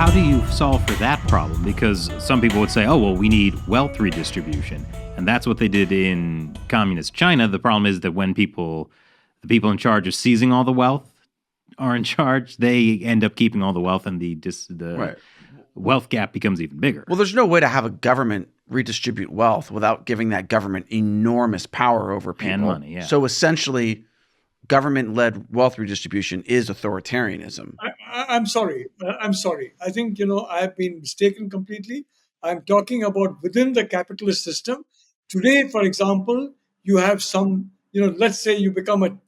how do you solve for that problem? Because some people would say, oh, well, we need wealth redistribution. And that's what they did in communist China. The problem is that when the people in charge of seizing all the wealth are in charge, they end up keeping all the wealth, and the Right. wealth gap becomes even bigger. Well, there's no way to have a government redistribute wealth without giving that government enormous power over people. And money, yeah. So essentially, government-led wealth redistribution is authoritarianism. I'm sorry. I think, I've been mistaken completely. I'm talking about within the capitalist system. Today, for example, you have some, let's say you become a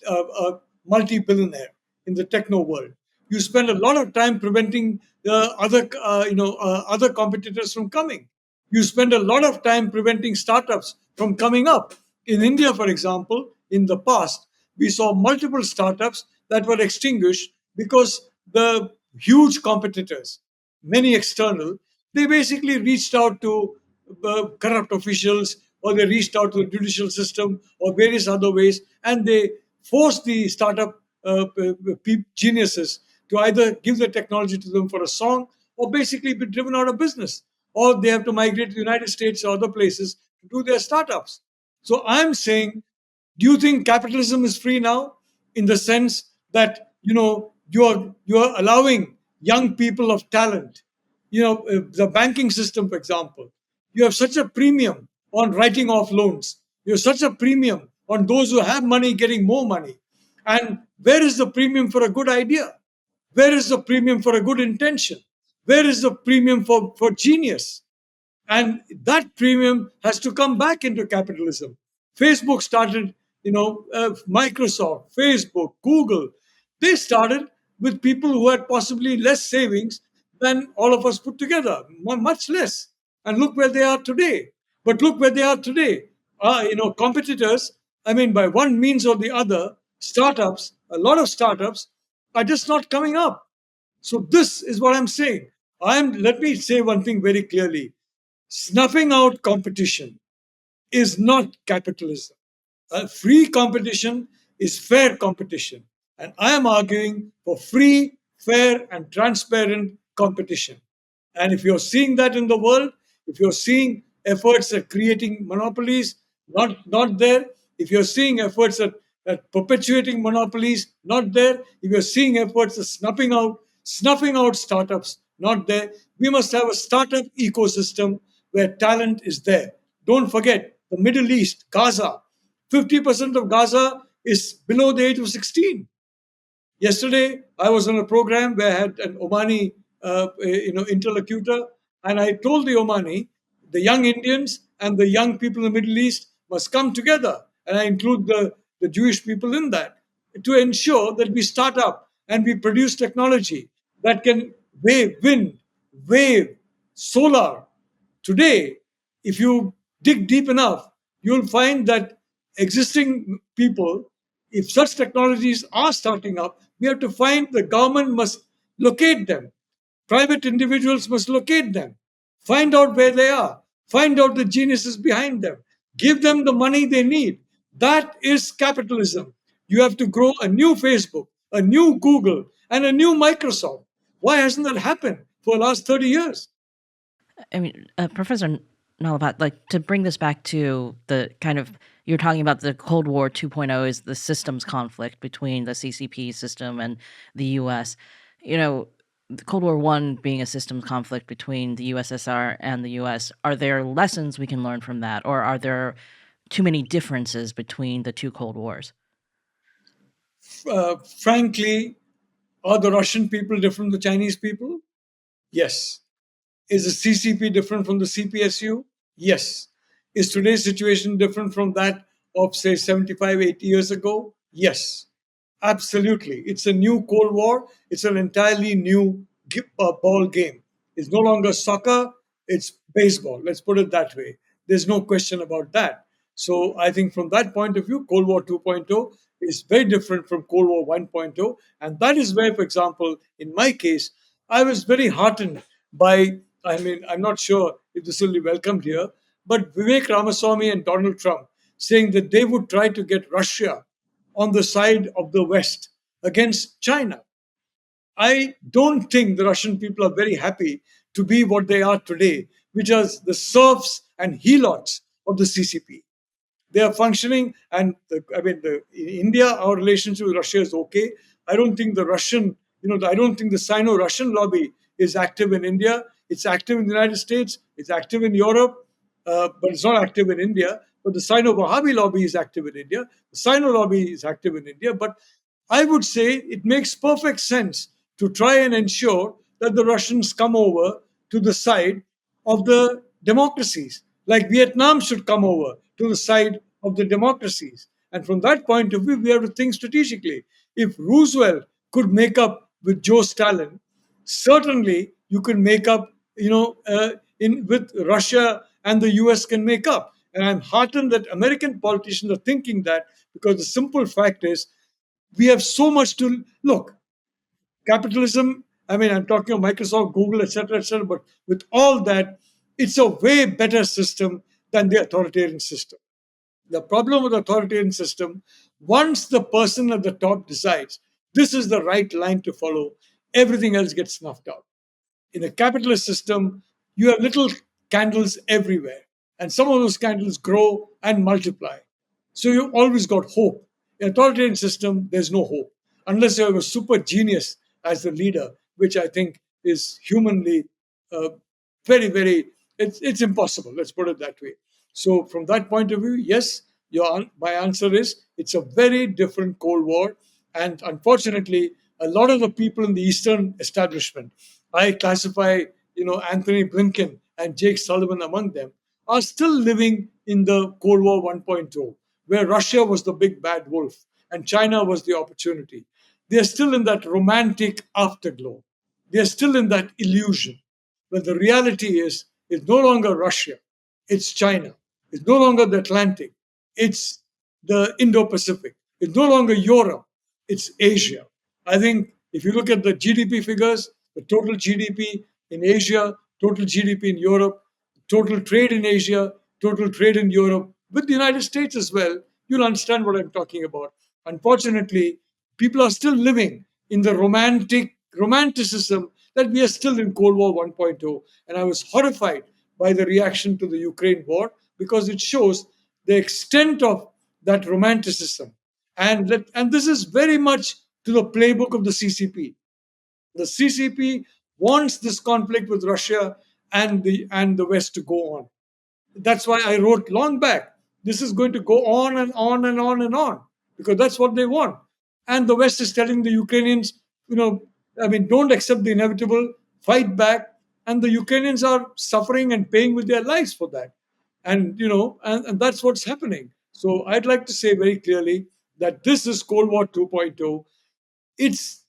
multi-billionaire in the techno world. You spend a lot of time preventing the other competitors from coming. You spend a lot of time preventing startups from coming up. In India, for example, in the past, we saw multiple startups that were extinguished because the huge competitors, many external, they basically reached out to corrupt officials, or they reached out to the judicial system or various other ways, and they forced the startup geniuses to either give the technology to them for a song or basically be driven out of business, or they have to migrate to the United States or other places to do their startups. So I'm saying, do you think capitalism is free now, in the sense that you're allowing young people of talent, the banking system, for example, you have such a premium on writing off loans, you have such a premium on those who have money getting more money, and where is the premium for a good idea? Where is the premium for a good intention? Where is the premium for genius? And that premium has to come back into capitalism. Facebook started, Microsoft, Facebook, Google, they started with people who had possibly less savings than all of us put together, much less. And look where they are today. But look where they are today. Competitors, by one means or the other, startups, a lot of startups are just not coming up. So this is what I'm saying. Let me say one thing very clearly. Snuffing out competition is not capitalism. Free competition is fair competition. And I am arguing for free, fair, and transparent competition. And if you're seeing that in the world, if you're seeing efforts at creating monopolies, not there, if you're seeing efforts at perpetuating monopolies, not there, if you're seeing efforts at snuffing out startups, not there, we must have a startup ecosystem where talent is there. Don't forget, the Middle East, Gaza, 50% of Gaza is below the age of 16. Yesterday, I was on a program where I had an Omani, interlocutor, and I told the Omani, the young Indians and the young people in the Middle East must come together, and I include the Jewish people in that, to ensure that we start up and we produce technology that can wind, wave, solar. Today, if you dig deep enough, you'll find that existing people, if such technologies are starting up, we have to find, the government must locate them. Private individuals must locate them, find out where they are, find out the geniuses behind them, give them the money they need. That is capitalism. You have to grow a new Facebook, a new Google, and a new Microsoft. Why hasn't that happened for the last 30 years? Professor Nalapat, to bring this back to the kind of, you're talking about the Cold War 2.0 is the systems conflict between the CCP system and the U.S. The Cold War I being a systems conflict between the USSR and the U.S., are there lessons we can learn from that, or are there too many differences between the two Cold Wars? Frankly, are the Russian people different from the Chinese people? Yes. Is the CCP different from the CPSU? Yes. Is today's situation different from that of, say, 75, 80 years ago? Yes. Absolutely. It's a new Cold War. It's an entirely new ball game. It's no longer soccer, it's baseball. Let's put it that way. There's no question about that. So I think from that point of view, Cold War 2.0 is very different from Cold War 1.0. And that is where, for example, in my case, I was very heartened by, I'm not sure if this will be welcomed here, but Vivek Ramaswamy and Donald Trump saying that they would try to get Russia on the side of the West against China. I don't think the Russian people are very happy to be what they are today, which are the serfs and helots of the CCP. They are functioning, and in India, our relationship with Russia is okay. I don't think the Russian, I don't think the Sino-Russian lobby is active in India. It's active in the United States. It's active in Europe, but it's not active in India. But the Sino-Wahhabi lobby is active in India. The Sino lobby is active in India. But I would say it makes perfect sense to try and ensure that the Russians come over to the side of the democracies, like Vietnam should come over to the side of the democracies. And from that point of view, we have to think strategically. If Roosevelt could make up with Joe Stalin, certainly you can make up, in with Russia and the US can make up. And I'm heartened that American politicians are thinking that, because the simple fact is we have so much to look. Capitalism, I mean, I'm talking of Microsoft, Google, etc., but with all that, it's a way better system than the authoritarian system. The problem with the authoritarian system, once the person at the top decides this is the right line to follow, everything else gets snuffed out. In a capitalist system, you have little candles everywhere, and some of those candles grow and multiply. So you've always got hope. In an authoritarian system, there's no hope unless you have a super genius as the leader, which I think is humanly uh, very, it's impossible. Let's put it that way. So from that point of view, yes, my answer is it's a very different Cold War, and unfortunately, a lot of the people in the Eastern establishment, I classify, Anthony Blinken and Jake Sullivan among them, are still living in the Cold War 1.0, where Russia was the big bad wolf and China was the opportunity. They're still in that romantic afterglow. They're still in that illusion. But the reality is, it's no longer Russia, it's China. It's no longer the Atlantic, it's the Indo Pacific. It's no longer Europe, it's Asia. I think if you look at the GDP figures, the total GDP in Asia, total GDP in Europe, total trade in Asia, total trade in Europe, with the United States as well, you'll understand what I'm talking about. Unfortunately, people are still living in the romanticism that we are still in Cold War 1.0. And I was horrified by the reaction to the Ukraine war because it shows the extent of that romanticism. And this is very much to the playbook of the CCP. The CCP wants this conflict with Russia and the West to go on. That's why I wrote long back. This is going to go on and on and on and on because that's what they want. And the West is telling the Ukrainians, don't accept the inevitable, fight back. And the Ukrainians are suffering and paying with their lives for that. And that's what's happening. So I'd like to say very clearly that this is Cold War 2.0. It's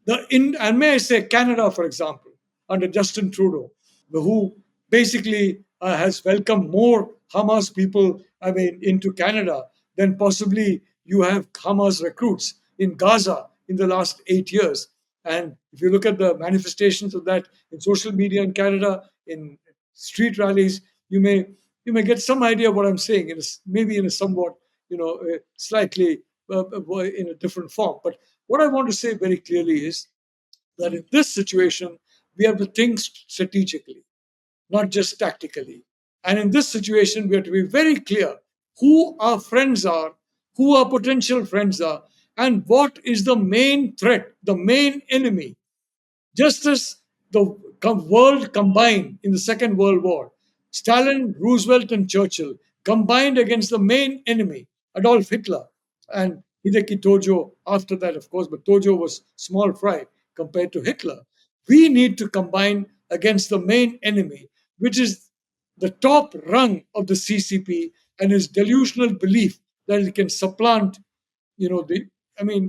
and may I say Canada, for example, under Justin Trudeau, who basically has welcomed more Hamas people, into Canada than possibly you have Hamas recruits in Gaza in the last 8 years. And if you look at the manifestations of that in social media in Canada, in street rallies, you may get some idea of what I'm saying, maybe in a somewhat, slightly in a different form. But what I want to say very clearly is that in this situation, we have to think strategically, not just tactically. And in this situation, we have to be very clear who our friends are, who our potential friends are, and what is the main threat, the main enemy. Just as the world combined in the Second World War, Stalin, Roosevelt, and Churchill combined against the main enemy, Adolf Hitler, and Hideki Tojo after that, of course, but Tojo was small fry compared to Hitler. We need to combine against the main enemy, which is the top rung of the CCP and his delusional belief that it can supplant, the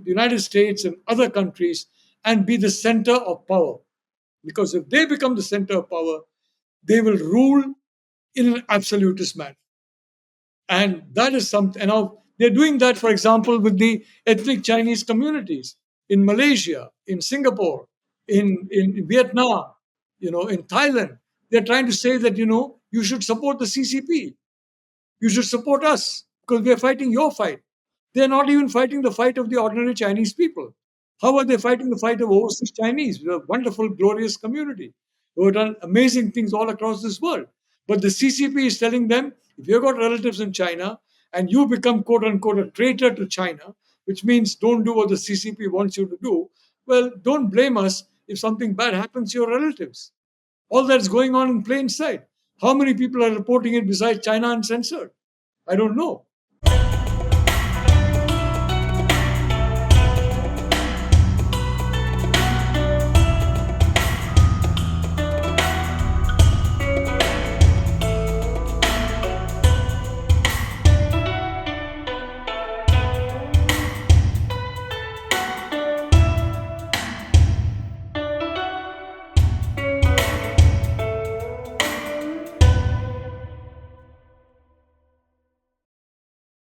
United States and other countries and be the center of power. Because if they become the center of power, they will rule in an absolutist manner. And that is something. And now they're doing that, for example, with the ethnic Chinese communities in Malaysia, in Singapore, in Vietnam, in Thailand. They're trying to say that, you should support the CCP. You should support us because we're fighting your fight. They're not even fighting the fight of the ordinary Chinese people. How are they fighting the fight of overseas Chinese? We're a wonderful, glorious community who have done amazing things all across this world. But the CCP is telling them, if you've got relatives in China and you become, quote unquote, a traitor to China, which means don't do what the CCP wants you to do, well, don't blame us if something bad happens to your relatives. All that's going on in plain sight. How many people are reporting it besides China Uncensored? I don't know.